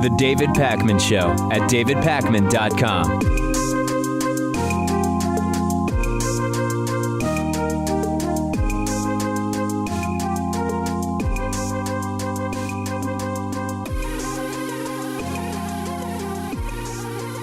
The David Pakman Show at davidpakman.com.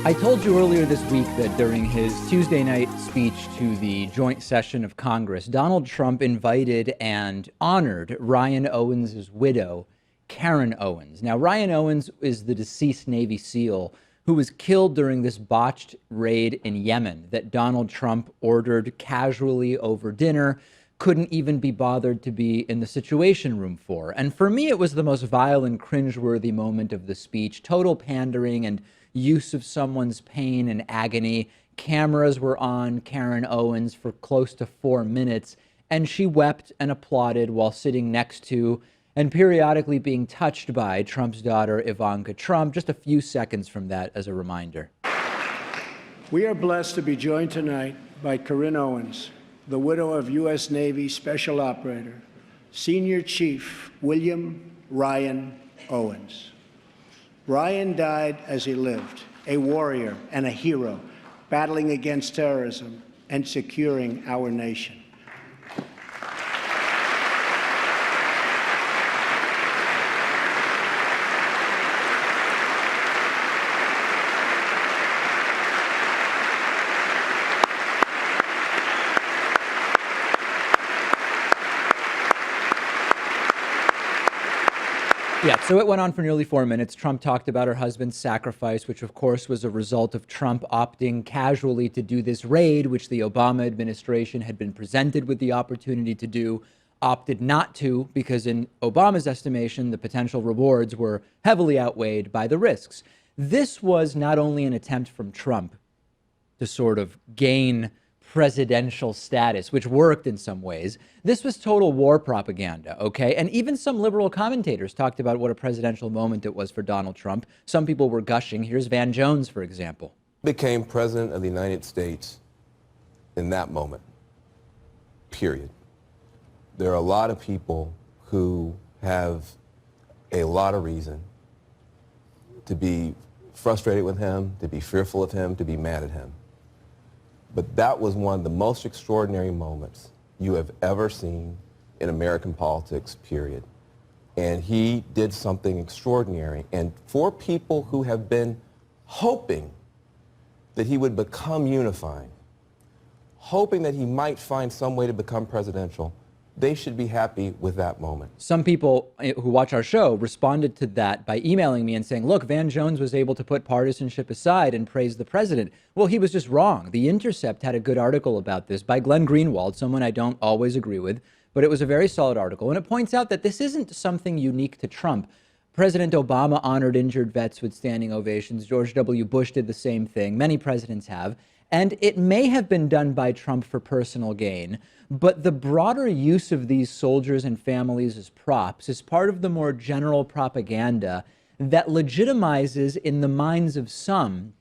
I told you earlier this week that during his Tuesday night speech to the joint session of Congress, Donald Trump invited and honored Ryan Owens' widow, Carryn Owens. Now, Ryan Owens is the deceased Navy SEAL who was killed during this botched raid in Yemen that Donald Trump ordered casually over dinner, couldn't even be bothered to be in the Situation Room for. And for me, it was the most vile and cringeworthy moment of the speech, total pandering and use of someone's pain and agony. Cameras were on Carryn Owens for close to 4 minutes, and she wept and applauded while sitting next to and periodically being touched by Trump's daughter, Ivanka Trump. Just a few seconds from that as a reminder. We are blessed to be joined tonight by Carryn Owens, the widow of U.S. Navy Special Operator, Senior Chief William Ryan Owens. Ryan died as he lived, a warrior and a hero, battling against terrorism and securing our nation. Yeah, so it went on for nearly 4 minutes. Trump talked about her husband's sacrifice, which of course was a result of Trump opting casually to do this raid, which the Obama administration had been presented with the opportunity to do, opted not to, because in Obama's estimation, the potential rewards were heavily outweighed by the risks. This was not only an attempt from Trump to sort of gain presidential status, which worked in some ways. This was total war propaganda, okay? And even some liberal commentators talked about what a presidential moment it was for Donald Trump. Some people were gushing. Here's Van Jones, for example. Became president of the United States in that moment, period. There are a lot of people who have a lot of reason to be frustrated with him, to be fearful of him, to be mad at him. But that was one of the most extraordinary moments you have ever seen in American politics, period. And he did something extraordinary. And for people who have been hoping that he would become unifying, hoping that he might find some way to become presidential, they should be happy with that moment. Some people who watch our show responded to that by emailing me and saying, look, Van Jones was able to put partisanship aside and praise the president. Well, he was just wrong. The Intercept had a good article about this by Glenn Greenwald, someone I don't always agree with, but it was a very solid article. And it points out that this isn't something unique to Trump. President Obama honored injured vets with standing ovations. George W. Bush did the same thing. Many presidents have. And it may have been done by Trump for personal gain, but the broader use of these soldiers and families as props is part of the more general propaganda that legitimizes in the minds of some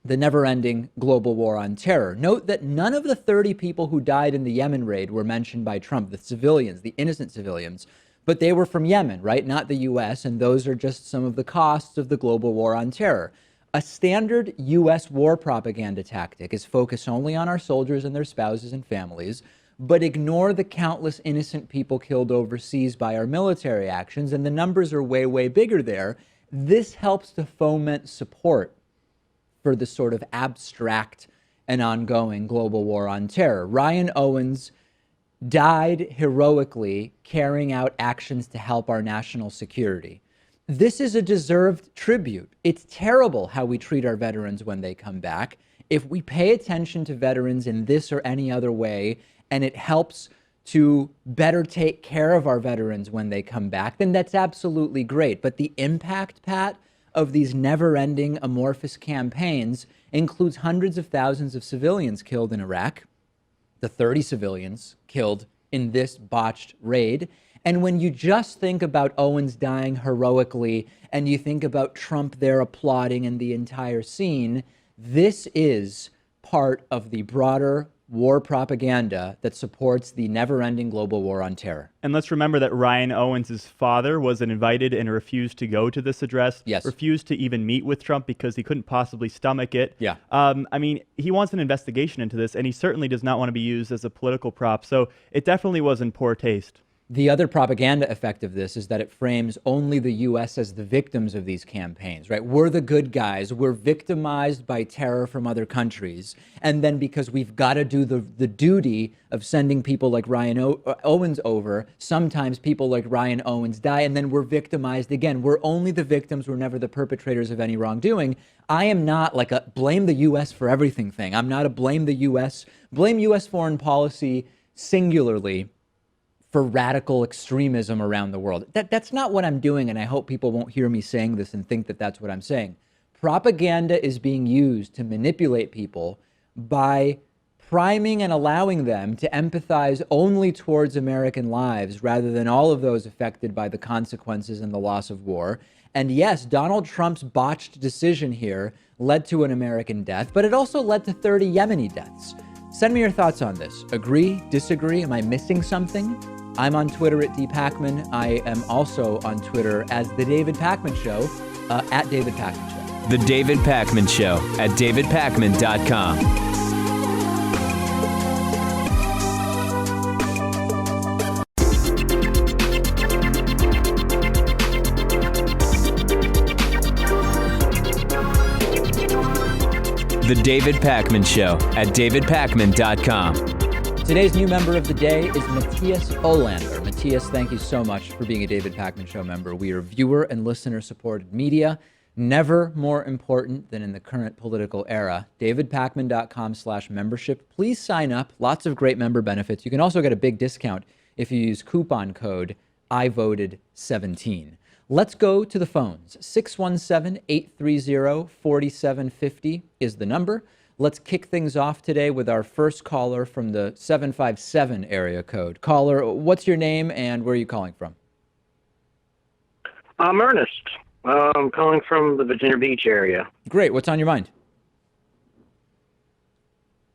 the never-ending global war on terror. Note that none of the 30 people who died in the Yemen raid were mentioned by Trump, the civilians, the innocent civilians, but they were from Yemen, right? Not the U.S., and those are just some of the costs of the global war on terror. A standard U.S. war propaganda tactic is focus only on our soldiers and their spouses and families, but ignore the countless innocent people killed overseas by our military actions, and the numbers are way, way bigger there. This helps to foment support for the sort of abstract and ongoing global war on terror. Ryan Owens died heroically carrying out actions to help our national security. This is a deserved tribute. It's terrible how we treat our veterans when they come back. If we pay attention to veterans in this or any other way, and it helps to better take care of our veterans when they come back, then that's absolutely great. But the impact, Pat, of these never-ending amorphous campaigns includes hundreds of thousands of civilians killed in Iraq, the 30 civilians killed in this botched raid. And when you just think about Owens dying heroically and you think about Trump there applauding and the entire scene, this is part of the broader war propaganda that supports the never-ending global war on terror. And let's remember that Ryan Owens' father was invited and refused to go to this address. Yes. Refused to even meet with Trump because he couldn't possibly stomach it. Yeah. I mean, he wants an investigation into this, and he certainly does not want to be used as a political prop. So it definitely was in poor taste. The other propaganda effect of this is that it frames only the U.S. as the victims of these campaigns, right? We're the good guys. We're victimized by terror from other countries. And then because we've got to do the duty of sending people like Ryan Owens over, sometimes people like Ryan Owens die, and then we're victimized again. We're only the victims. We're never the perpetrators of any wrongdoing. I am not like a blame the U.S. for everything thing. I'm not a blame U.S. foreign policy singularly for radical extremism around the world. That's not what I'm doing, and I hope people won't hear me saying this and think that that's what I'm saying. Propaganda is being used to manipulate people by priming and allowing them to empathize only towards American lives rather than all of those affected by the consequences and the loss of war. And yes, Donald Trump's botched decision here led to an American death, but it also led to 30 Yemeni deaths. Send me your thoughts on this. Agree? Disagree? Am I missing something? I'm on Twitter at dpacman. I am also on Twitter as The David Pakman Show, at David Pakman Show. The David Pakman Show at davidpakman.com. The David Pakman Show at davidpakman.com. Today's new member of the day is Matthias Olander. Matthias, thank you so much for being a David Pakman Show member. We are viewer and listener supported media, never more important than in the current political era. davidpakman.com/membership. Please sign up. Lots of great member benefits. You can also get a big discount if you use coupon code IVoted17. Let's go to the phones. 617-830-4750 is the number. Let's kick things off today with our first caller from the 757 area code. Caller, what's your name and where are you calling from? I'm Ernest. I'm calling from the Virginia Beach area. Great. What's on your mind?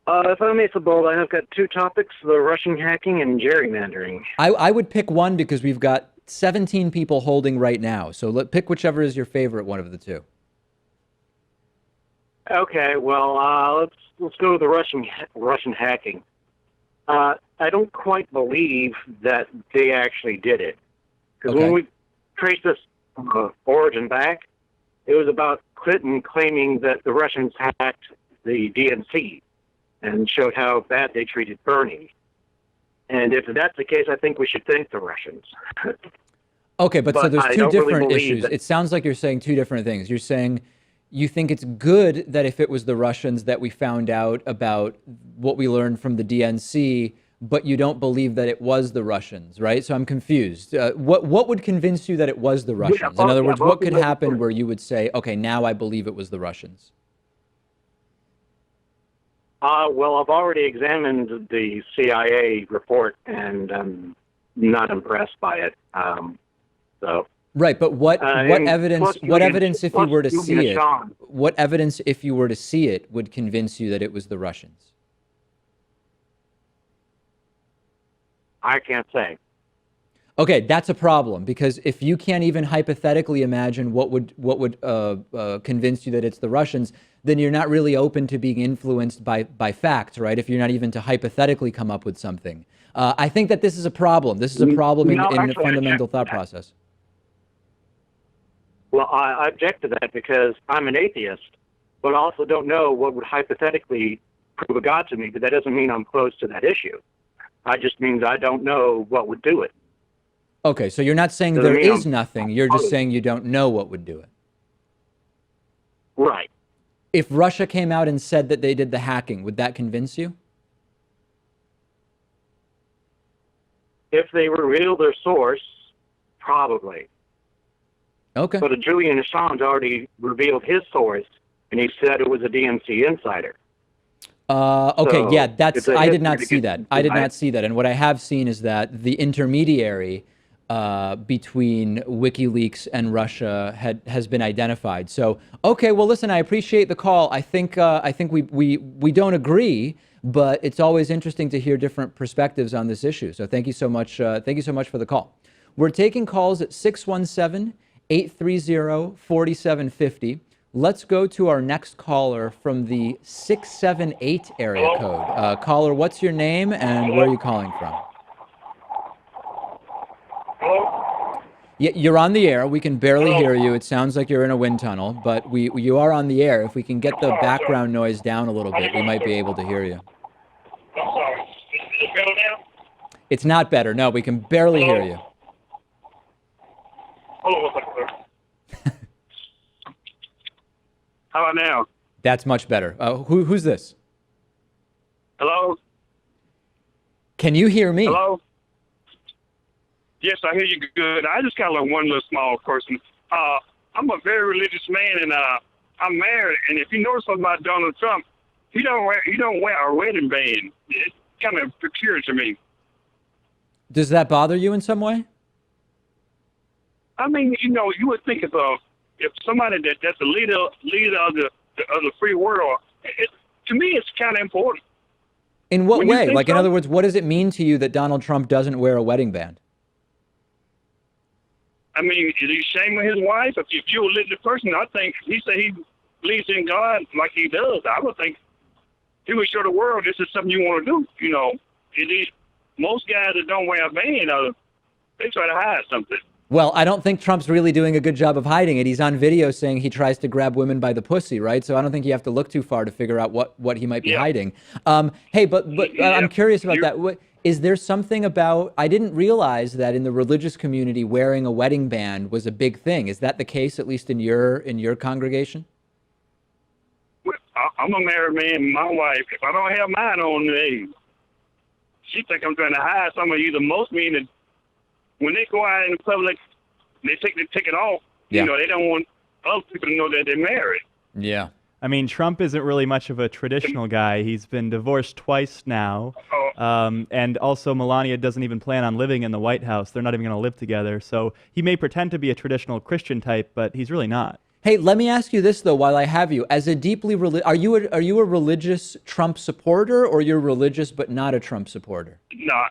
If I may so bold, I have got two topics, the Russian hacking and gerrymandering. I would pick one because we've got 17 people holding right now. So pick whichever is your favorite one of the two. Okay, well, let's go with the Russian hacking. I don't quite believe that they actually did it, because when we trace this origin back, it was about Clinton claiming that the Russians hacked the DNC and showed how bad they treated Bernie. And if that's the case, I think we should thank the Russians. Okay, but so there's two different issues. That... It sounds like you're saying two different things. You're saying you think it's good that if it was the Russians that we found out about what we learned from the DNC, but you don't believe that it was the Russians, right? So I'm confused. What would convince you that it was the Russians? In other words, what could happen where you would say, okay, now I believe it was the Russians? Well, I've already examined the CIA report, and I'm not impressed by it. Right, but what evidence? What evidence, if you were to see it? What evidence, if you were to see it, would convince you that it was the Russians? I can't say. Okay, that's a problem, because if you can't even hypothetically imagine what would convince you that it's the Russians, then you're not really open to being influenced by facts, right? If you're not even to hypothetically come up with something. I think that this is a problem. This is a problem in the fundamental thought process. Well, I object to that because I'm an atheist, but I also don't know what would hypothetically prove a God to me, but that doesn't mean I'm close to that issue. It just means I don't know what would do it. Okay, so you're not saying there is nothing, you're just saying you don't know what would do it. Right. If Russia came out and said that they did the hacking, would that convince you? If they reveal their source, probably. Okay. But Julian Assange already revealed his source, and he said it was a DNC insider. Okay, So, yeah, that's. I did not it's see that. I did not see that. And what I have seen is that the intermediary between WikiLeaks and Russia has been identified. So, okay, well, listen, I appreciate the call. I think we don't agree, but it's always interesting to hear different perspectives on this issue. So thank you so much. Thank you so much for the call. We're taking calls at 617-830-4750. Let's go to our next caller from the 678 area code. Caller, what's your name and where are you calling from? Hello? Yeah, you're on the air. We can barely hear you. It sounds like you're in a wind tunnel, but you are on the air. If we can get the background noise down a little bit, we might be able to hear you. I'm sorry. Is it better now? It's not better. No, we can barely hear you. Hold on one second, sir. How about now? That's much better. Who's this? Hello? Can you hear me? Hello? Yes, I hear you good. I just got like one little small person. I'm a very religious man, and I'm married. And if you notice something about Donald Trump, he don't wear a wedding band. It's kind of peculiar to me. Does that bother you in some way? I mean, you would think if somebody that's the leader of the free world, to me, it's kind of important. In what way? Like, in so? other words, what does it mean to you that Donald Trump doesn't wear a wedding band? I mean, is he shaming his wife? If you're a religious person, I think he said he believes in God like he does. I would think he would show the world this is something you want to do. Most guys that don't wear a band, they try to hide something. Well, I don't think Trump's really doing a good job of hiding it. He's on video saying he tries to grab women by the pussy, right? So I don't think you have to look too far to figure out what he might be hiding. Hey, but I'm curious about that. Is there something about, I didn't realize that in the religious community wearing a wedding band was a big thing. Is that the case, at least in your congregation? I'm a married man. My wife, if I don't have mine on, she think I'm trying to hide some of you. The most meaning, when they go out in the public, they take it off. Yeah. They don't want other people to know that they're married. Yeah. I mean, Trump isn't really much of a traditional guy. He's been divorced twice now. And also Melania doesn't even plan on living in the White House. They're not even going to live together. So he may pretend to be a traditional Christian type, but he's really not. Hey, let me ask you this, though, while I have you. As a deeply are you a religious Trump supporter, or you're religious but not a Trump supporter? No.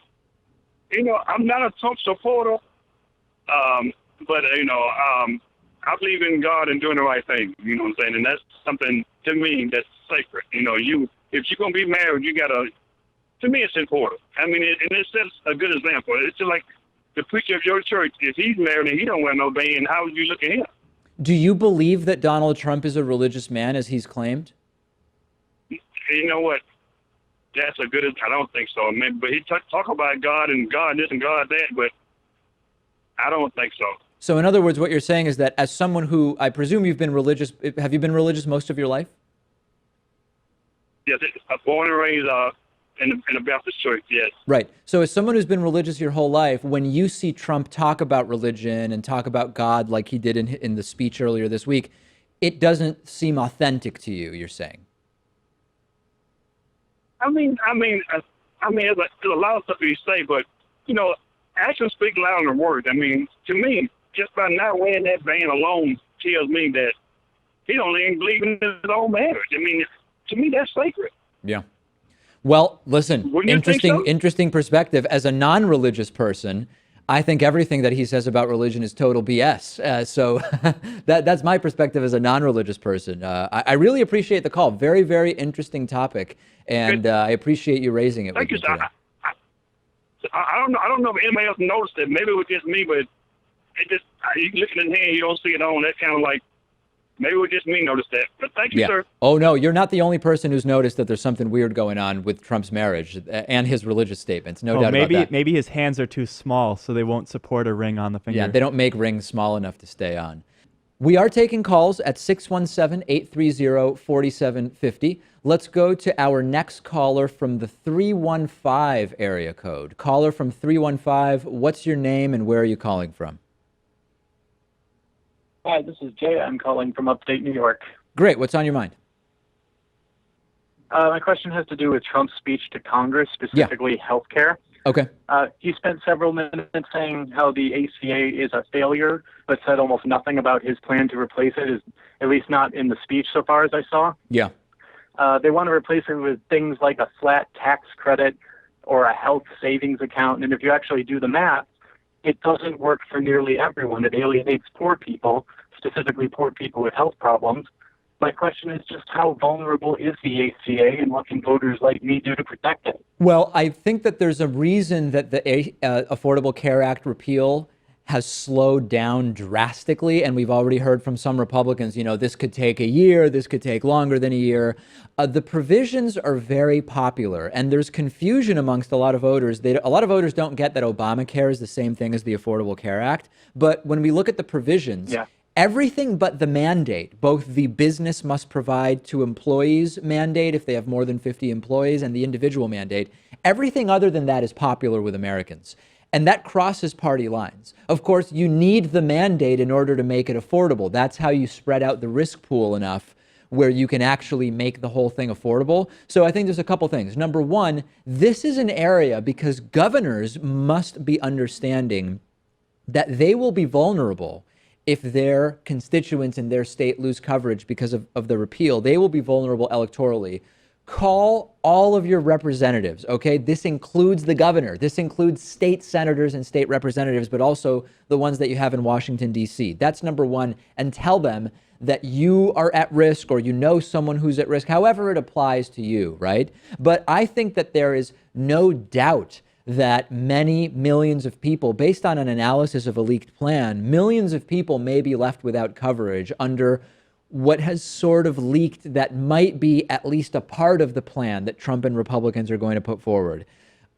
I'm not a Trump supporter, but, I believe in God and doing the right thing, you know what I'm saying? And that's something, to me, that's sacred. If you're going to be married, to me, it's important. I mean, and it sets a good example. It's just like the preacher of your church, if he's married and he don't wear no band, how would you look at him? Do you believe that Donald Trump is a religious man, as he's claimed? You know what? That's a good, I don't think so. I mean, but he talk about God and God this and God that, but I don't think so. So in other words, what you're saying is that as someone who, I presume you've been religious, have you been religious most of your life? Yes, I'm born and raised in a Baptist church, yes. Right. So as someone who's been religious your whole life, when you see Trump talk about religion and talk about God like he did in the speech earlier this week, it doesn't seem authentic to you, you're saying? I mean, there's a lot of stuff you say, but, actions speak louder than words. I mean, to me, just by not wearing that band alone tells me that he don't even believe in his own marriage. I mean, to me, that's sacred. Yeah. Well, listen, Interesting perspective. As a non-religious person, I think everything that he says about religion is total BS. So that's my perspective as a non-religious person. I really appreciate the call. Very, very interesting topic, and I appreciate you raising it. Thank you, with me today. I don't know if anybody else noticed it. Maybe it was just me, but it just you look in the hand, you don't see it on. That's kind of like maybe it was just me noticed that. But thank you, sir. Oh no, you're not the only person who's noticed that there's something weird going on with Trump's marriage and his religious statements. No doubt about that. Maybe his hands are too small, so they won't support a ring on the finger. Yeah, they don't make rings small enough to stay on. We are taking calls at 617-830-4750. Let's go to our next caller from the 315 area code. Caller from 315, what's your name and where are you calling from? Hi, this is Jay. I'm calling from upstate New York. Great. What's on your mind? My question has to do with Trump's speech to Congress, specifically healthcare. Okay. He spent several minutes saying how the ACA is a failure, but said almost nothing about his plan to replace it, at least not in the speech so far as I saw. Yeah. They want to replace it with things like a flat tax credit or a health savings account. And if you actually do the math, it doesn't work for nearly everyone. It alienates poor people, specifically poor people with health problems. My question is just how vulnerable is the ACA, and what can voters like me do to protect it? Well, I think that there's a reason that the Affordable Care Act repeal has slowed down drastically. And we've already heard from some Republicans, this could take a year, this could take longer than a year. The provisions are very popular, and there's confusion amongst a lot of voters. A lot of voters don't get that Obamacare is the same thing as the Affordable Care Act. But when we look at the provisions, everything but the mandate, both the business must provide to employees mandate if they have more than 50 employees and the individual mandate, everything other than that is popular with Americans. And that crosses party lines. Of course, you need the mandate in order to make it affordable. That's how you spread out the risk pool enough where you can actually make the whole thing affordable. So I think there's a couple things. Number one, this is an area because governors must be understanding that they will be vulnerable if their constituents in their state lose coverage because of the repeal. They will be vulnerable electorally. Call all of your representatives, okay? This includes the governor. This includes state senators and state representatives, but also the ones that you have in Washington, D.C. That's number one. And tell them that you are at risk or someone who's at risk, however it applies to you, right? But I think that there is no doubt that many millions of people, based on an analysis of a leaked plan, millions of people may be left without coverage under what has sort of leaked that might be at least a part of the plan that Trump and Republicans are going to put forward.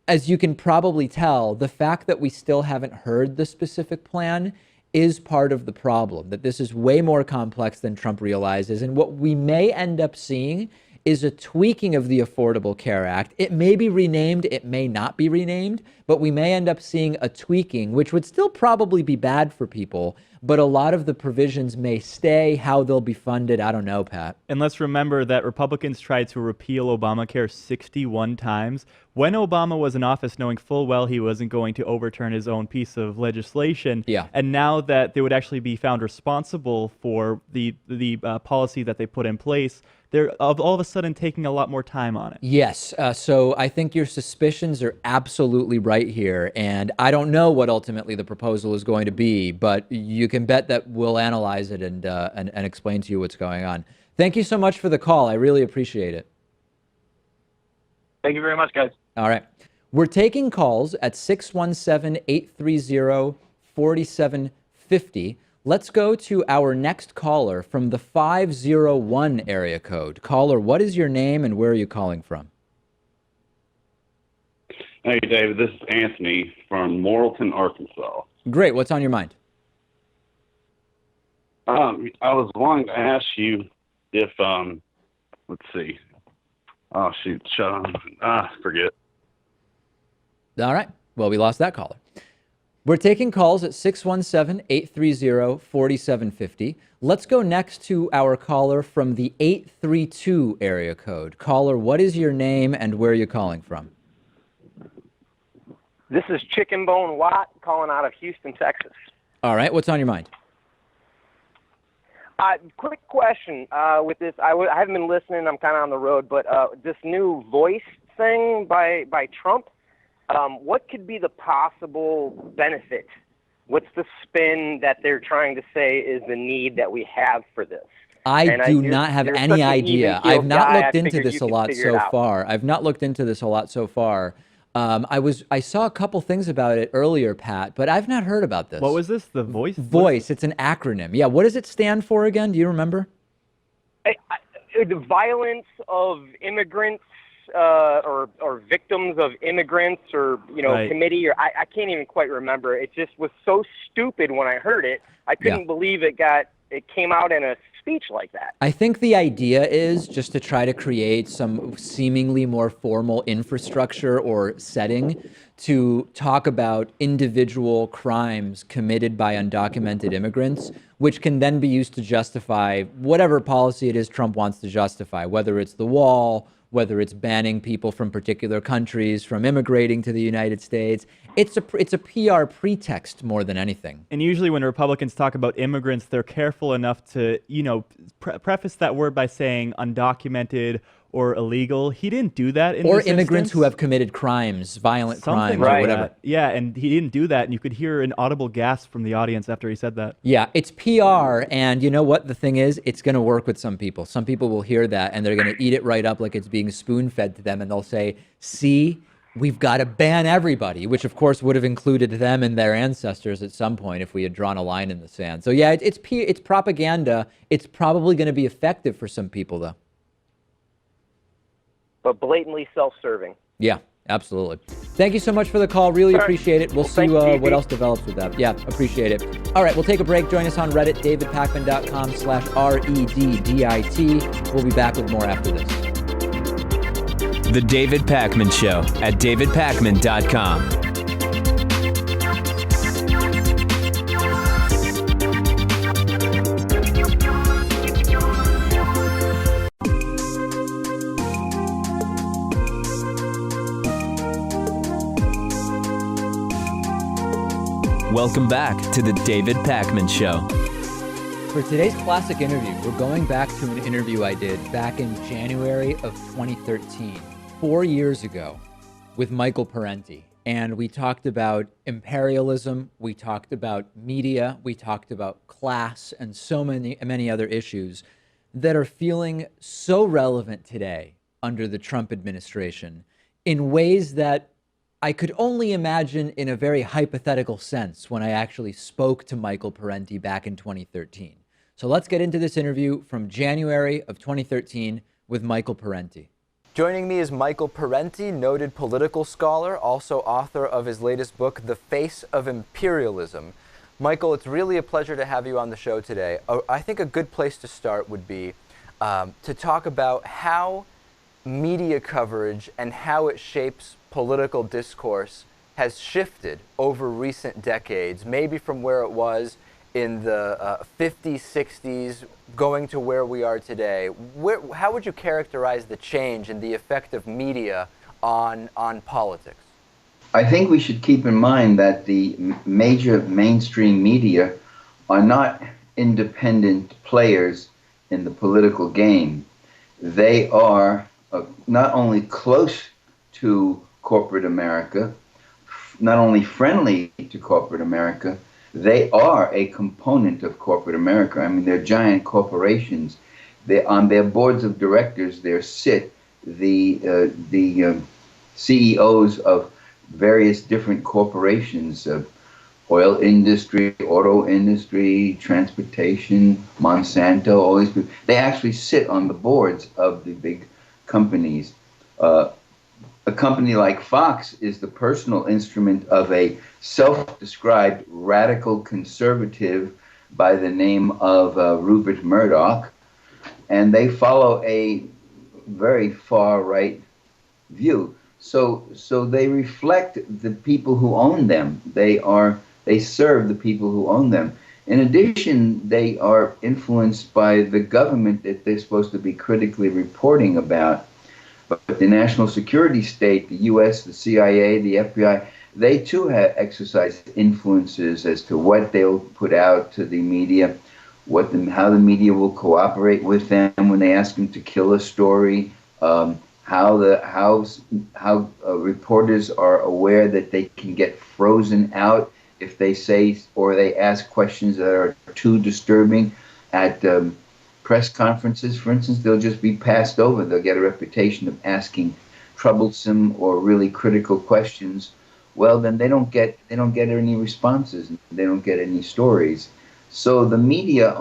As you can probably tell, the fact that we still haven't heard the specific plan is part of the problem, that this is way more complex than Trump realizes. And what we may end up seeing is a tweaking of the Affordable Care Act. It may be renamed, it may not be renamed, but we may end up seeing a tweaking, which would still probably be bad for people, but a lot of the provisions may stay. How they'll be funded, I don't know, Pat. And let's remember that Republicans tried to repeal Obamacare 61 times when Obama was in office, knowing full well he wasn't going to overturn his own piece of legislation. Yeah. And now that they would actually be found responsible for the policy that they put in place, they're all of a sudden taking a lot more time on it. Yes. So I think your suspicions are absolutely right here. And I don't know what ultimately the proposal is going to be, but you can bet that we'll analyze it and explain to you what's going on. Thank you so much for the call. I really appreciate it. Thank you very much, guys. All right. We're taking calls at 617-830-4750. Let's go to our next caller from the 501 area code. Caller, what is your name and where are you calling from? Hey, David, this is Anthony from Morrilton, Arkansas. Great. What's on your mind? I was wanting to ask you if, let's see. Oh, shoot. Forget. All right. Well, we lost that caller. We're taking calls at 617-830-4750. Let's go next to our caller from the 832 area code. Caller, what is your name and where are you calling from? This is Chicken Bone Watt calling out of Houston, Texas. All right. What's on your mind? Quick question with this. I haven't been listening. I'm kind of on the road, but this new voice thing by Trump, what could be the possible benefit? What's the spin that they're trying to say is the need that we have for this? I do not have any idea. I've not looked into this a lot so far. I saw a couple things about it earlier, Pat, but I've not heard about this. What was this? The voice? Voice. It's an acronym. Yeah. What does it stand for again? Do you remember? The violence of immigrants or victims of immigrants or, Right. committee, or I can't even quite remember. It just was so stupid when I heard it. I couldn't believe it came out in a speech like that. I think the idea is just to try to create some seemingly more formal infrastructure or setting to talk about individual crimes committed by undocumented immigrants, which can then be used to justify whatever policy it is Trump wants to justify, whether it's the wall, whether it's banning people from particular countries from immigrating to the United States. It's a PR pretext more than anything. And usually when Republicans talk about immigrants, they're careful enough to, preface that word by saying undocumented or illegal. He didn't do that in or this immigrants instance. who have committed crimes, violent Something crimes, like or whatever. that. Yeah, and he didn't do that, and you could hear an audible gasp from the audience after he said that. Yeah, it's PR, and you know what the thing is? It's going to work with some people. Some people will hear that, and they're going to eat it right up like it's being spoon-fed to them, and they'll say, see, we've got to ban everybody, which of course would have included them and their ancestors at some point if we had drawn a line in the sand. So yeah, it's propaganda. It's probably going to be effective for some people, though. But blatantly self-serving. Yeah, absolutely. Thank you so much for the call. Really appreciate it. We'll see what else develops with that. Yeah, appreciate it. All right, we'll take a break. Join us on Reddit, davidpakman.com/REDDIT. We'll be back with more after this. The David Pakman Show at davidpakman.com. Welcome back to the David Pakman Show. For today's classic interview, we're going back to an interview I did back in January of 2013, 4 years ago, with Michael Parenti. And we talked about imperialism, we talked about media, we talked about class, and so many other issues that are feeling so relevant today under the Trump administration in ways that I could only imagine in a very hypothetical sense when I actually spoke to Michael Parenti back in 2013. So let's get into this interview from January of 2013 with Michael Parenti. Joining me is Michael Parenti, noted political scholar, also author of his latest book, The Face of Imperialism. Michael, it's really a pleasure to have you on the show today. I think a good place to start would be to talk about how media coverage and how it shapes political discourse has shifted over recent decades, maybe from where it was in the 50s, 60s, going to where we are today. How would you characterize the change in the effect of media on politics? I think we should keep in mind that the major mainstream media are not independent players in the political game. They are not only close to corporate America, not only friendly to corporate America, they are a component of corporate America. I mean, they're giant corporations. On their boards of directors, there sit the CEOs of various different corporations, oil industry, auto industry, transportation, Monsanto, all these people. They actually sit on the boards of the big companies. A company like Fox is the personal instrument of a self-described radical conservative by the name of Rupert Murdoch, and they follow a very far-right view. So they reflect the people who own them. They serve the people who own them. In addition, they are influenced by the government that they're supposed to be critically reporting about. But the national security state, the U.S., the CIA, the FBI, they too have exercised influences as to what they'll put out to the media, how the media will cooperate with them when they ask them to kill a story, how reporters are aware that they can get frozen out if they say or they ask questions that are too disturbing at press conferences, for instance. They'll just be passed over. They'll get a reputation of asking troublesome or really critical questions. Well, then they don't get any responses. They don't get any stories. So the media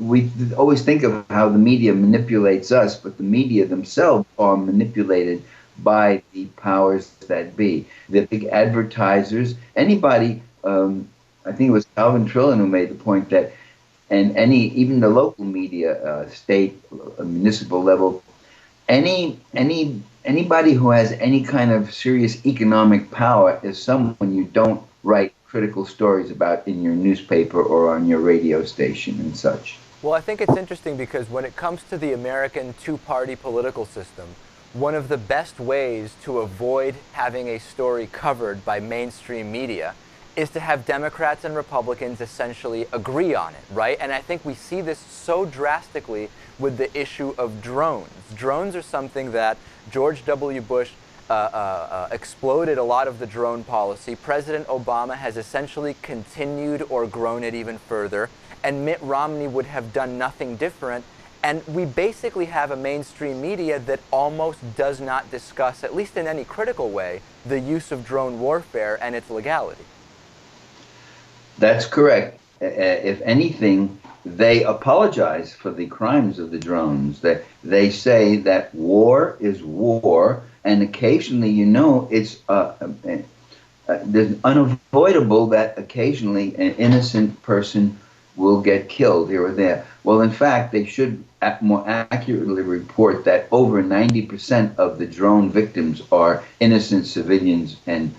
we always think of how the media manipulates us, but the media themselves are manipulated by the powers that be. The big advertisers, anybody, I think it was Calvin Trillin who made the point that, and even the local media, state, municipal level, anybody who has any kind of serious economic power is someone you don't write critical stories about in your newspaper or on your radio station and such. Well, I think it's interesting because when it comes to the American two-party political system, one of the best ways to avoid having a story covered by mainstream media is to have Democrats and Republicans essentially agree on it, right? And I think we see this so drastically with the issue of drones. Drones are something that George W. Bush exploded a lot of the drone policy. President Obama has essentially continued or grown it even further, and Mitt Romney would have done nothing different. And we basically have a mainstream media that almost does not discuss, at least in any critical way, the use of drone warfare and its legality. That's correct. If anything, they apologize for the crimes of the drones. That they say that war is war, and occasionally, it's there's unavoidable that occasionally an innocent person will get killed here or there. Well, in fact, they should more accurately report that over 90% of the drone victims are innocent civilians and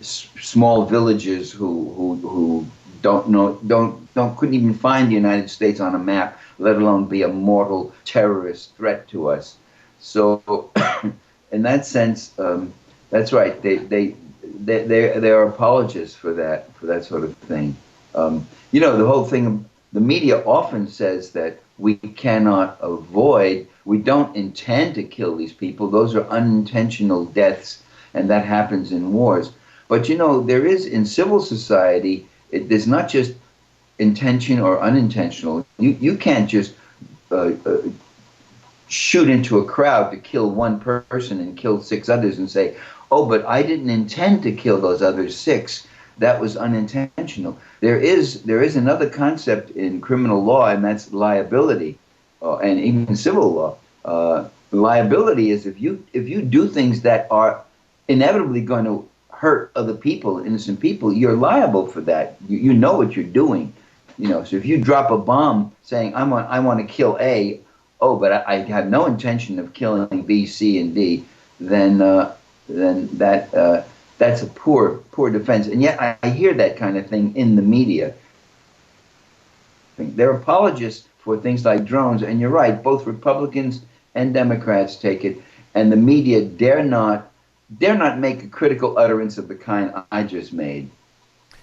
small villages who couldn't even find the United States on a map, let alone be a mortal terrorist threat to us. So, in that sense, that's right. They are apologists for that sort of thing. The whole thing. The media often says that we cannot avoid. We don't intend to kill these people. Those are unintentional deaths, and that happens in wars. But there is in civil society. There's not just intention or unintentional. You can't just shoot into a crowd to kill one person and kill 6 others and say, "Oh, but I didn't intend to kill those other 6. That was unintentional." There is another concept in criminal law, and that's liability, and even civil law. Liability is if you do things that are inevitably going to hurt other people, innocent people, you're liable for that. You know what you're doing. So if you drop a bomb saying I want to kill A, but I have no intention of killing B, C, and D, then that's a poor defense. And yet I hear that kind of thing in the media. They're apologists for things like drones, and you're right, both Republicans and Democrats take it, and the media dare not make a critical utterance of the kind I just made.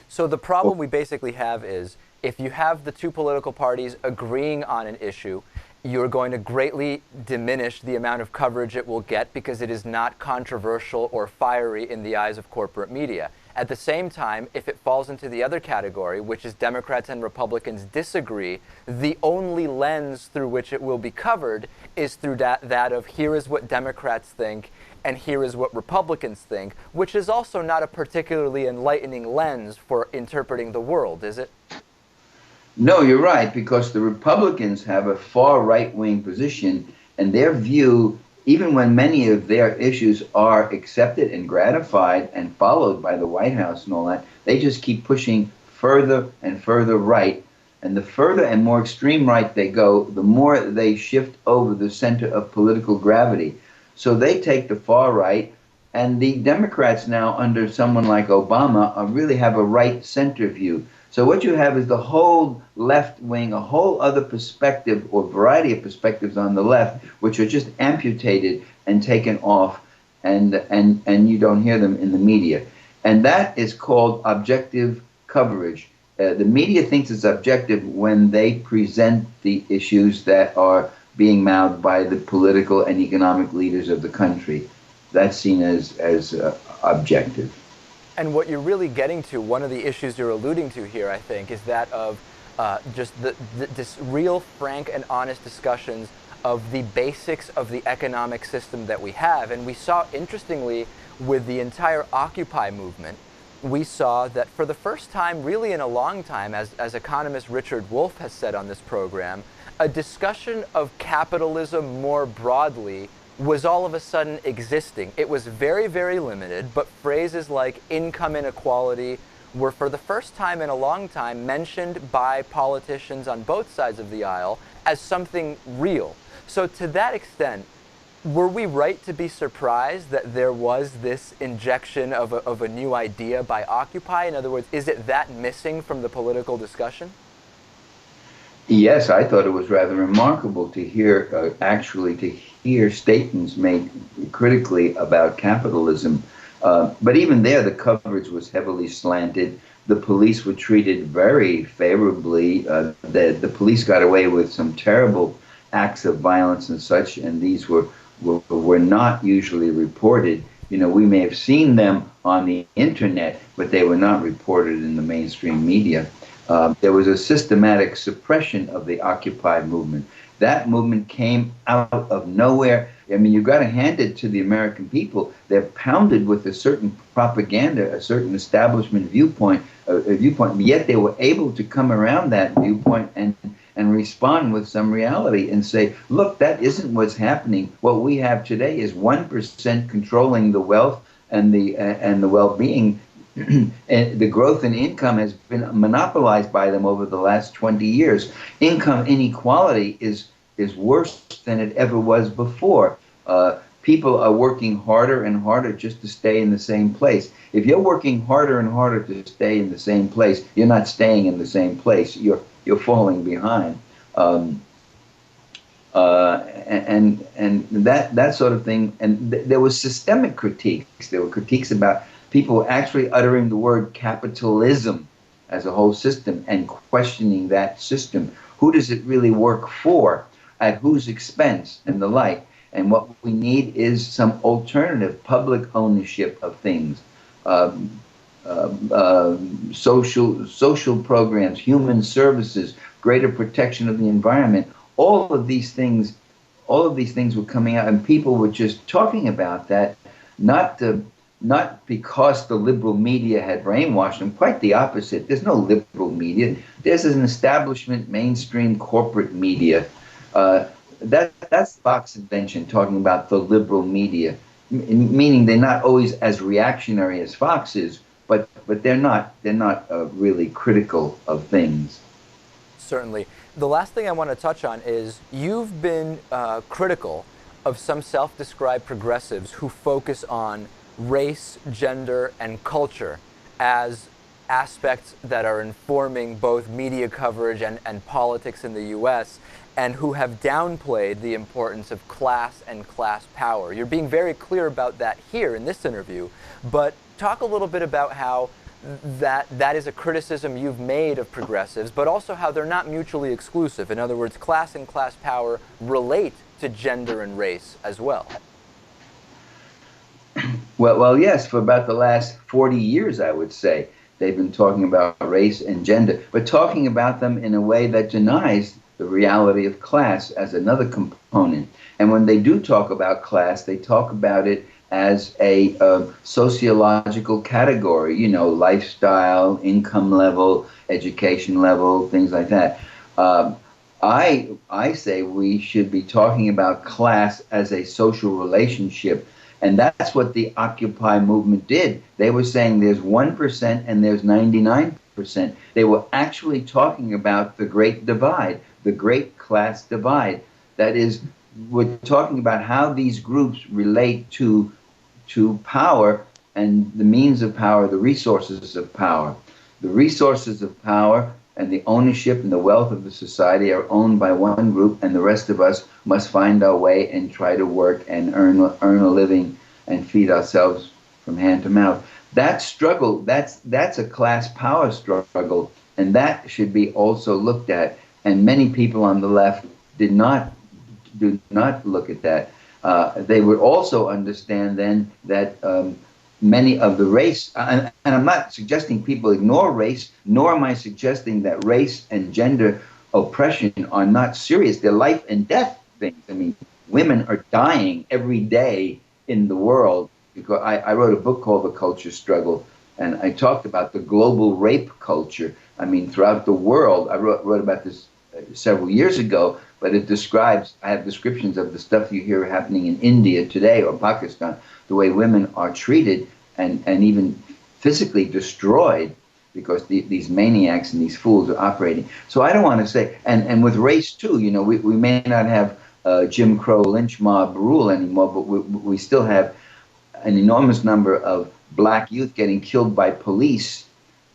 So the problem we basically have is if you have the two political parties agreeing on an issue, you're going to greatly diminish the amount of coverage it will get because it is not controversial or fiery in the eyes of corporate media. At the same time, if it falls into the other category, which is Democrats and Republicans disagree, the only lens through which it will be covered is through that of here is what Democrats think and here is what Republicans think, which is also not a particularly enlightening lens for interpreting the world, is it? No, you're right, because the Republicans have a far right-wing position, and their view, even when many of their issues are accepted and gratified and followed by the White House and all that, they just keep pushing further and further right. And the further and more extreme right they go, the more they shift over the center of political gravity. So they take the far right, and the Democrats now, under someone like Obama, really have a right-center view. So what you have is the whole left wing, a whole other perspective or variety of perspectives on the left, which are just amputated and taken off, and you don't hear them in the media. And that is called objective coverage. The media thinks it's objective when they present the issues that are being mouthed by the political and economic leaders of the country. That's seen as objective. And what you're really getting to, one of the issues you're alluding to here, I think, is that of just this real frank and honest discussions of the basics of the economic system that we have. And we saw, interestingly, with the entire Occupy movement, we saw that for the first time, really in a long time, as economist Richard Wolff has said on this program, a discussion of capitalism more broadly was all of a sudden existing. It was very, very limited, but phrases like income inequality were for the first time in a long time mentioned by politicians on both sides of the aisle as something real. So to that extent, were we right to be surprised that there was this injection of a new idea by Occupy? In other words, is it that missing from the political discussion? Yes, I thought it was rather remarkable to hear, actually to hear statements made critically about capitalism. But even there, the coverage was heavily slanted. The police were treated very favorably. The police got away with some terrible acts of violence and such, and these were not usually reported. You know, we may have seen them on the internet, but they were not reported in the mainstream media. There was a systematic suppression of the Occupy movement. That movement came out of nowhere. I mean, you've got to hand it to the American people. They're pounded with a certain propaganda, a certain establishment viewpoint, yet they were able to come around that viewpoint and respond with some reality and say, look, that isn't what's happening. What we have today is 1% controlling the wealth and the well-being. And the growth in income has been monopolized by them over the last 20 years. Income inequality is worse than it ever was before. People are working harder and harder just to stay in the same place. If you're working harder and harder to stay in the same place, you're not staying in the same place. You're falling behind. And that sort of thing. And there was systemic critiques. There were critiques about people actually uttering the word capitalism as a whole system and questioning that system. Who does it really work for? At whose expense? And the like. And what we need is some alternative public ownership of things. Social programs, human services, greater protection of the environment. All of these things were coming out, and people were just talking about that, not because the liberal media had brainwashed them. Quite the opposite. There's no liberal media. There's an establishment, mainstream corporate media. That's Fox's invention, talking about the liberal media, meaning they're not always as reactionary as Fox is, but they're not really critical of things. Certainly. The last thing I want to touch on is you've been critical of some self-described progressives who focus on race, gender, and culture as aspects that are informing both media coverage and politics in the U.S., and who have downplayed the importance of class and class power. You're being very clear about that here in this interview, but talk a little bit about how that is a criticism you've made of progressives, but also how they're not mutually exclusive. In other words, class and class power relate to gender and race as well. Well, yes, for about the last 40 years, I would say, they've been talking about race and gender, but talking about them in a way that denies the reality of class as another component. And when they do talk about class, they talk about it as a sociological category, you know, lifestyle, income level, education level, things like that. I say we should be talking about class as a social relationship. And that's what the Occupy movement did. They were saying there's 1% and there's 99%. They were actually talking about the great divide, the great class divide. That is, we're talking about how these groups relate to power and the means of power, the resources of power. The resources of power and the ownership and the wealth of the society are owned by one group, and the rest of us must find our way and try to work and earn a living and feed ourselves from hand to mouth. That struggle, that's a class power struggle, and that should be also looked at. And many people on the left do not look at that. They would also understand then that many of the race, and I'm not suggesting people ignore race, nor am I suggesting that race and gender oppression are not serious. They're life and death things. I mean, women are dying every day in the world. Because I wrote a book called The Culture Struggle, and I talked about the global rape culture. I mean, throughout the world, I wrote about this several years ago, but it describes, I have descriptions of the stuff you hear happening in India today or Pakistan, the way women are treated and even physically destroyed because these maniacs and these fools are operating. So I don't want to say, and with race too, you know, we may not have Jim Crow lynch mob rule anymore, but we still have an enormous number of black youth getting killed by police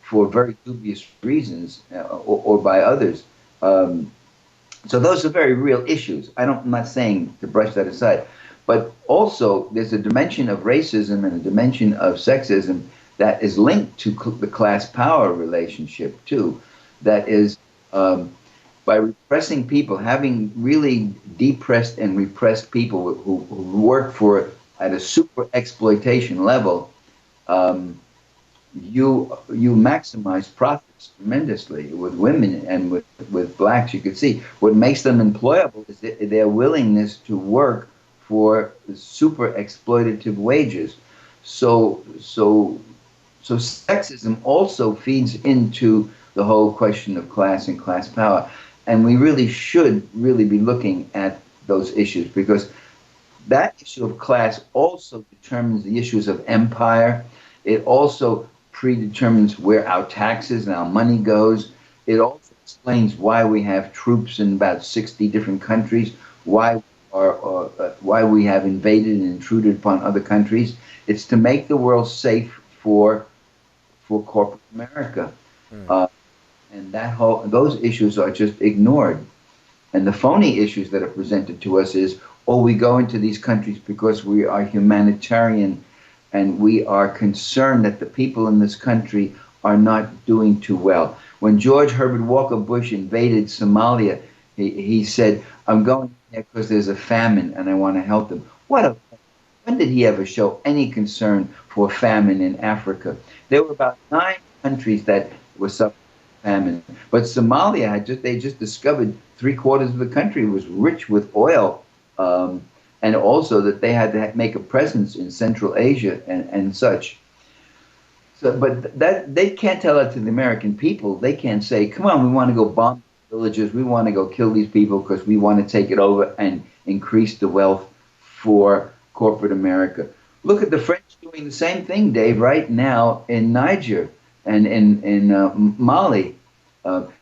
for very dubious reasons or by others. So those are very real issues. I'm not saying to brush that aside. But also, there's a dimension of racism and a dimension of sexism that is linked to the class power relationship too. That is, by repressing people, having really depressed and repressed people who work for at a super exploitation level, you maximize profits tremendously with women and with blacks. You could see what makes them employable is their willingness to work for super exploitative wages. So sexism also feeds into the whole question of class and class power. And we really should really be looking at those issues, because that issue of class also determines the issues of empire. It also predetermines where our taxes and our money goes. It also explains why we have troops in about 60 different countries, why we have invaded and intruded upon other countries. It's to make the world safe for corporate America. And those issues are just ignored. And the phony issues that are presented to us is, oh, we go into these countries because we are humanitarian and we are concerned that the people in this country are not doing too well. When George Herbert Walker Bush invaded Somalia, he said, I'm going there because there's a famine and I want to help them. When did he ever show any concern for famine in Africa? There were about 9 countries that were suffering famine, but Somalia they just discovered 3/4 of the country was rich with oil, and also that they had to make a presence in Central Asia and such. So, but that they can't tell that to the American people. They can't say, "Come on, we want to go bomb villages. We want to go kill these people because we want to take it over and increase the wealth for corporate America." Look at the French doing the same thing, Dave, right now in Niger and in Mali.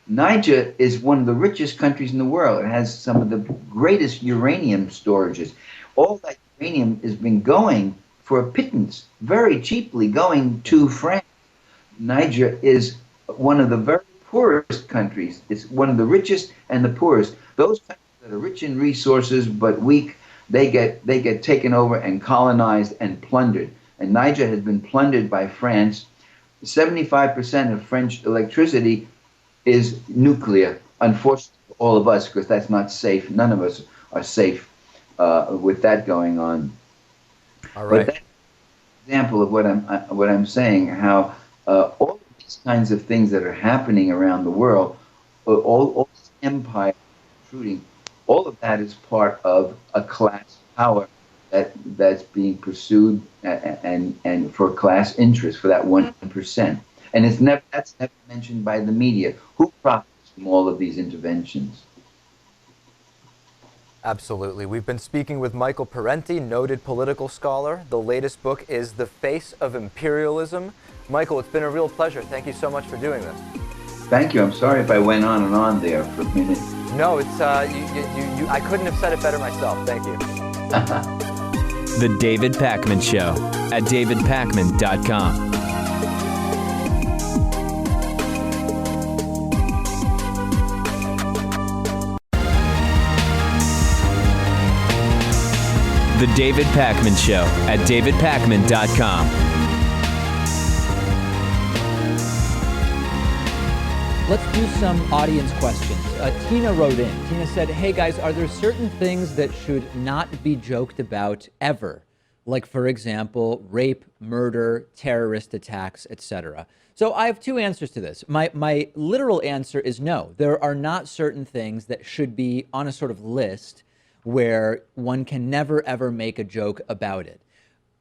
Niger is one of the richest countries in the world. It has some of the greatest uranium storages. All that uranium has been going for a pittance, very cheaply going to France. Niger is one of the very poorest countries. It's one of the richest and the poorest. Those countries that are rich in resources but weak, they get taken over and colonized and plundered. And Niger has been plundered by France. 75% of French electricity is nuclear, unfortunately for all of us, because that's not safe. None of us are safe with that going on. All right. But that's an example of what I'm saying, how all of these kinds of things that are happening around the world, all this empire intruding, all of that is part of a class power that's being pursued and for class interest, for that 1%. And that's never mentioned by the media. Who profits from all of these interventions? Absolutely. We've been speaking with Michael Parenti, noted political scholar. The latest book is The Face of Imperialism. Michael, it's been a real pleasure. Thank you so much for doing this. Thank you. I'm sorry if I went on and on there for a minute. No, it's I couldn't have said it better myself. Thank you. The David Pakman Show at davidpakman.com. The David Pakman Show at davidpakman.com. Let's do some audience questions. Tina wrote in. Tina said, hey guys, are there certain things that should not be joked about ever? Like, for example, rape, murder, terrorist attacks, etc. So I have 2 answers to this. My literal answer is no. There are not certain things that should be on a sort of list where one can never, ever make a joke about it.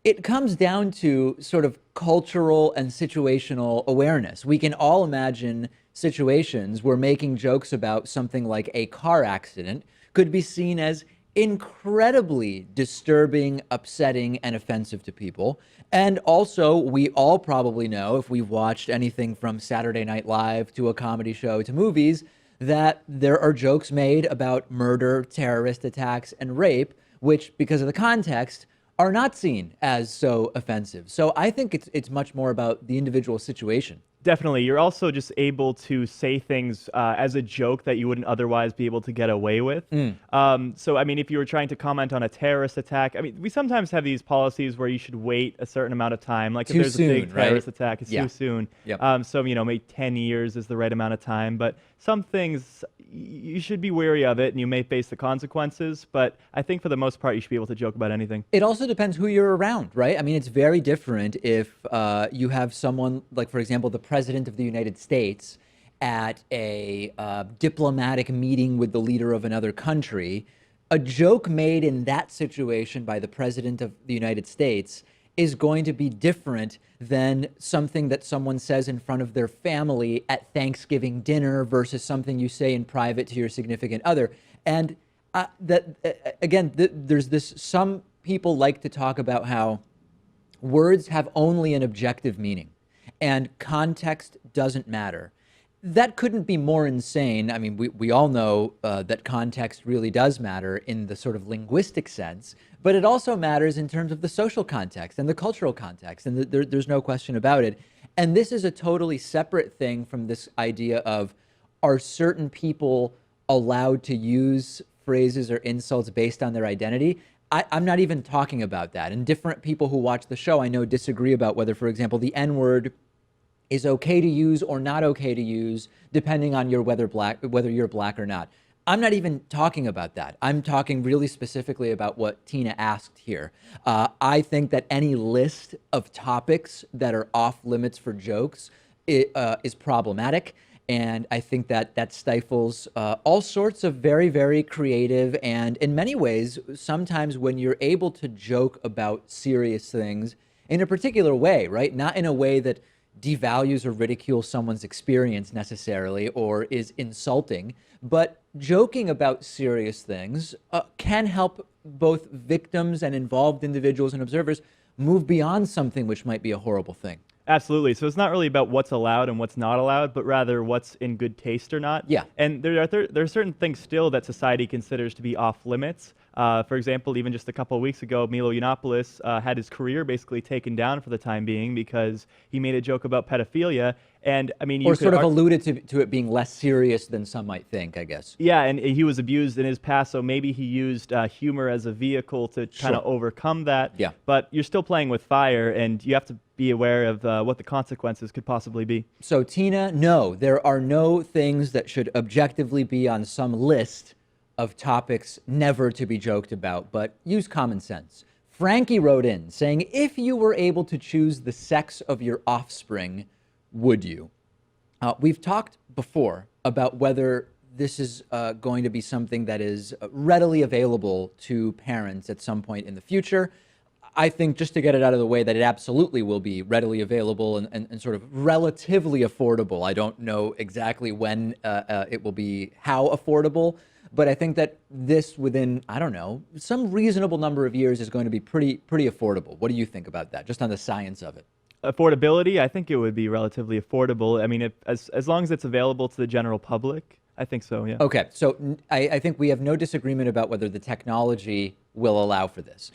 It comes down to sort of cultural and situational awareness. We can all imagine situations where making jokes about something like a car accident could be seen as incredibly disturbing, upsetting, and offensive to people. And also, we all probably know, if we've watched anything from Saturday Night Live to a comedy show to movies, that there are jokes made about murder, terrorist attacks, and rape, which, because of the context, are not seen as so offensive. So I think it's much more about the individual situation. Definitely. You're also just able to say things as a joke that you wouldn't otherwise be able to get away with. So, I mean, if you were trying to comment on a terrorist attack, I mean, we sometimes have these policies where you should wait a certain amount of time. Like if there's a big terrorist attack, it's too soon. So, you know, maybe 10 years is the right amount of time. But some things, you should be wary of it and you may face the consequences. But I think for the most part, you should be able to joke about anything. It also depends who you're around, right? I mean, it's very different if you have someone like, for example, the President of the United States at a diplomatic meeting with the leader of another country. A joke made in that situation by the President of the United States is going to be different than something that someone says in front of their family at Thanksgiving dinner versus something you say in private to your significant other. And there's this, some people like to talk about how words have only an objective meaning and context doesn't matter. That couldn't be more insane. I mean, we all know that context really does matter in the sort of linguistic sense, but it also matters in terms of the social context and the cultural context, and there's no question about it. And this is a totally separate thing from this idea of, are certain people allowed to use phrases or insults based on their identity? I'm not even talking about that. And different people who watch the show, I know, disagree about whether, for example, the N-word is okay to use or not okay to use, depending on your whether you're black or not. I'm not even talking about that. I'm talking really specifically about what Tina asked here. I think that any list of topics that are off limits for jokes is problematic. And I think that that stifles all sorts of very, very creative and, in many ways, sometimes when you're able to joke about serious things in a particular way, right? Not in a way that devalues or ridicules someone's experience necessarily or is insulting, but joking about serious things can help both victims and involved individuals and observers move beyond something which might be a horrible thing. Absolutely. So it's not really about what's allowed and what's not allowed, but rather what's in good taste or not. Yeah. And there are certain things still that society considers to be off limits. For example, even just a couple of weeks ago, Milo Yiannopoulos had his career basically taken down for the time being because he made a joke about pedophilia. And I mean, you or sort of alluded to it being less serious than some might think, I guess. Yeah, and he was abused in his past, so maybe he used humor as a vehicle to kind of overcome that. Yeah. But you're still playing with fire, and you have to be aware of what the consequences could possibly be. So, Tina, no, there are no things that should objectively be on some list of topics never to be joked about, but use common sense. Frankie wrote in saying, if you were able to choose the sex of your offspring, would you? We've talked before about whether this is going to be something that is readily available to parents at some point in the future. I think, just to get it out of the way, that it absolutely will be readily available and sort of relatively affordable. I don't know exactly when it will be how affordable, but I think that this within, I don't know, some reasonable number of years is going to be pretty affordable. What do you think about that, just on the science of it? Affordability, I think it would be relatively affordable. I mean, as long as it's available to the general public, I think so, yeah. Okay, so I think we have no disagreement about whether the technology will allow for this.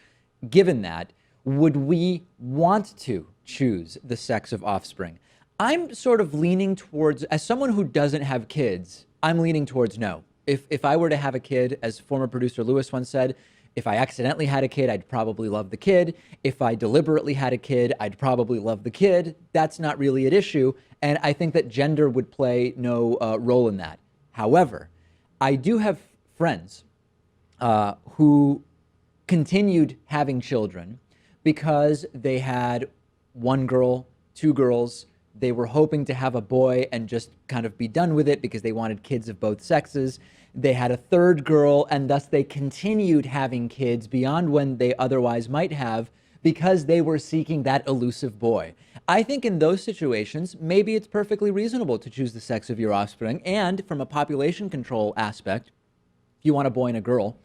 Given that, would we want to choose the sex of offspring? I'm sort of leaning towards, as someone who doesn't have kids, I'm leaning towards no. If I were to have a kid, as former producer Lewis once said, if I accidentally had a kid, I'd probably love the kid. If I deliberately had a kid, I'd probably love the kid. That's not really an issue. And I think that gender would play no role in that. However, I do have friends who continued having children because they had one girl, two girls. They were hoping to have a boy and just kind of be done with it because they wanted kids of both sexes. They had a third girl, and thus they continued having kids beyond when they otherwise might have because they were seeking that elusive boy. I think in those situations, maybe it's perfectly reasonable to choose the sex of your offspring. And from a population control aspect, if you want a boy and a girl,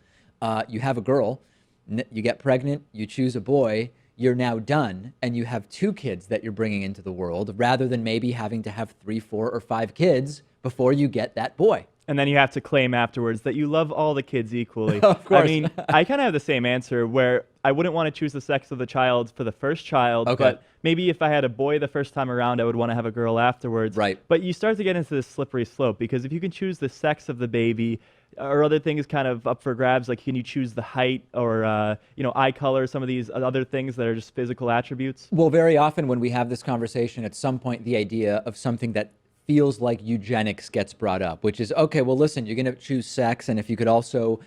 you have a girl, you get pregnant, you choose a boy, you're now done, and you have two kids that you're bringing into the world rather than maybe having to have 3, 4, or 5 kids before you get that boy. And then you have to claim afterwards that you love all the kids equally. Of course. I mean, I kind of have the same answer where I wouldn't want to choose the sex of the child for the first child, but maybe if I had a boy the first time around, I would want to have a girl afterwards. Right. But you start to get into this slippery slope because if you can choose the sex of the baby, or other things kind of up for grabs, like can you choose the height or eye color, some of these other things that are just physical attributes? Well, very often when we have this conversation, at some point the idea of something that feels like eugenics gets brought up, which is, okay, well, listen, you're going to choose sex, and if you could also,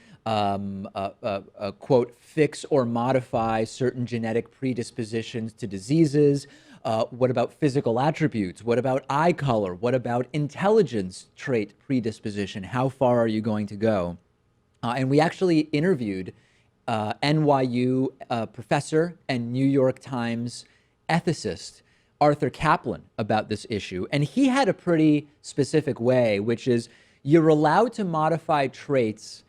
quote, fix or modify certain genetic predispositions to diseases, what about physical attributes? What about eye color? What about intelligence trait predisposition? How far are you going to go? And we actually interviewed NYU professor and New York Times ethicist Arthur Kaplan about this issue. And he had a pretty specific way, which is you're allowed to modify traits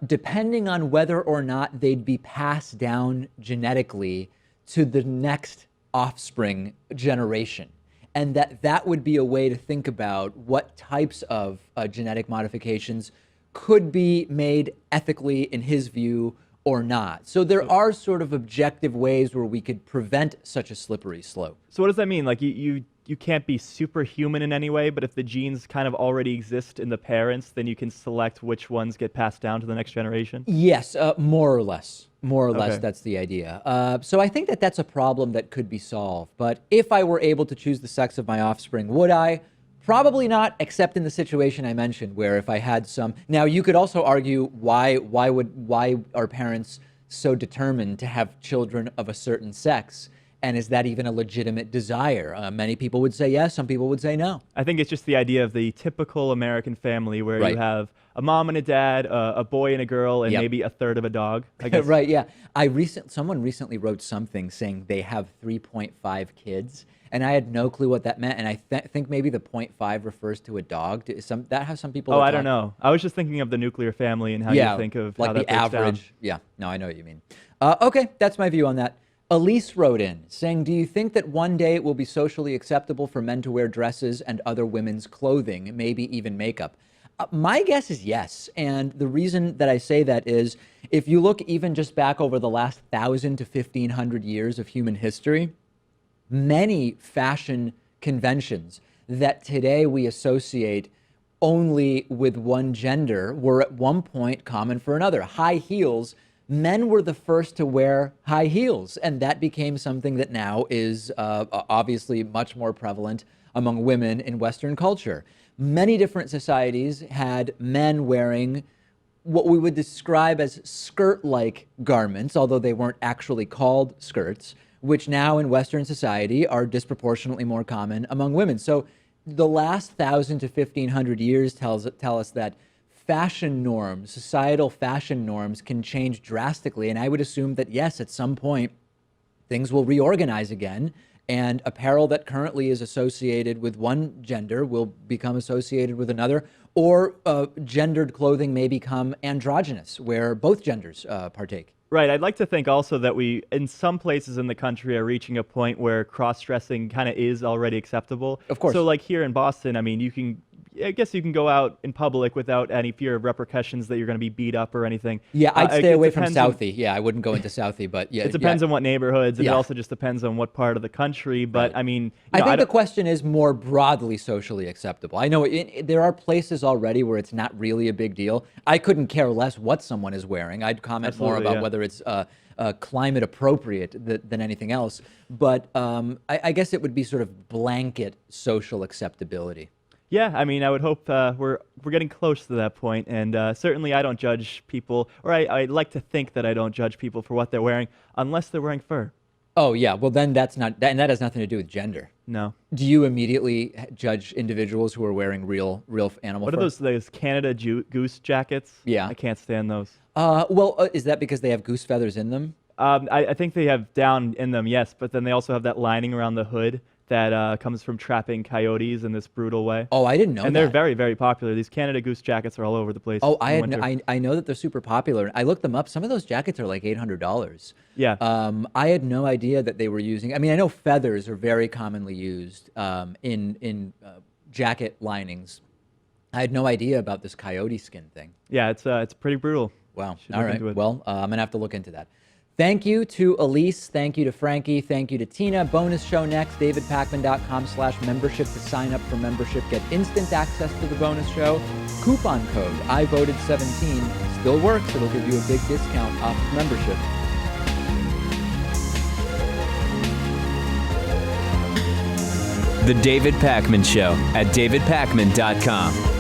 depending on whether or not they'd be passed down genetically to the next offspring generation. And that would be a way to think about what types of genetic modifications could be made ethically, in his view, or not. So there are sort of objective ways where we could prevent such a slippery slope. So what does that mean? Like you can't be superhuman in any way, but if the genes kind of already exist in the parents, then you can select which ones get passed down to the next generation? Yes, more or less. More or less, that's the idea. So I think that that's a problem that could be solved. But if I were able to choose the sex of my offspring, would I? Probably not, except in the situation I mentioned, where if I had some. Now, you could also argue why are parents so determined to have children of a certain sex? And is that even a legitimate desire? Many people would say yes, some people would say no. I think it's just the idea of the typical American family where you have a mom and a dad, a boy and a girl, and maybe a third of a dog, I guess. Right, yeah. Someone recently wrote something saying they have 3.5 kids. And I had no clue what that meant, and I think maybe the 0.5 refers to a dog. That has some people. Oh, I don't know. I was just thinking of the nuclear family and how you think of like how the that breaks average. down. Yeah, no, I know what you mean. Okay, that's my view on that. Elise wrote in saying, "Do you think that one day it will be socially acceptable for men to wear dresses and other women's clothing, maybe even makeup?" My guess is yes, and the reason that I say that is, if you look even just back over the last 1,000 to 1,500 years of human history, many fashion conventions that today we associate only with one gender were at one point common for another. High heels, men were the first to wear high heels, and that became something that now is obviously much more prevalent among women in Western culture. Many different societies had men wearing what we would describe as skirt-like garments, although they weren't actually called skirts, which now in Western society are disproportionately more common among women. So the last 1,000 to 1,500 years tell us that fashion norms, societal fashion norms can change drastically. And I would assume that, yes, at some point, things will reorganize again, and apparel that currently is associated with one gender will become associated with another, or gendered clothing may become androgynous, where both genders partake. Right. I'd like to think also that we, in some places in the country, are reaching a point where cross-dressing kind of is already acceptable. Of course. So like here in Boston, I mean, I guess you can go out in public without any fear of repercussions that you're going to be beat up or anything. Yeah, I'd stay away from Southie. Yeah, I wouldn't go into Southie, but yeah. It depends on what neighborhoods, and it also just depends on what part of the country. But I mean, I think the question is more broadly socially acceptable. I know there are places already where it's not really a big deal. I couldn't care less what someone is wearing. I'd comment more about whether it's climate appropriate than anything else. But I guess it would be sort of blanket social acceptability. Yeah, I mean, I would hope we're getting close to that point, and certainly I don't judge people, or I like to think that I don't judge people for what they're wearing, unless they're wearing fur. Oh yeah, well then that's not, and that has nothing to do with gender. No. Do you immediately judge individuals who are wearing real animal fur? What are those Canada goose jackets? Yeah. I can't stand those. Well, is that because they have goose feathers in them? I think they have down in them, yes, but then they also have that lining around the hood that comes from trapping coyotes in this brutal way. Oh, I didn't know that. And they're very, very popular. These Canada Goose jackets are all over the place. Oh, I know that they're super popular. I looked them up. Some of those jackets are like $800. Yeah. I had no idea that they were using. I mean, I know feathers are very commonly used in jacket linings, I had no idea about this coyote skin thing. Yeah, it's pretty brutal. Wow. Should All look right. into it. Well, I'm going to have to look into that. Thank you to Elise. Thank you to Frankie. Thank you to Tina. Bonus show next, davidpakman.com/membership to sign up for membership. Get instant access to the bonus show. Coupon code IVoted17 still works. It'll give you a big discount off of membership. The David Pakman Show at davidpakman.com.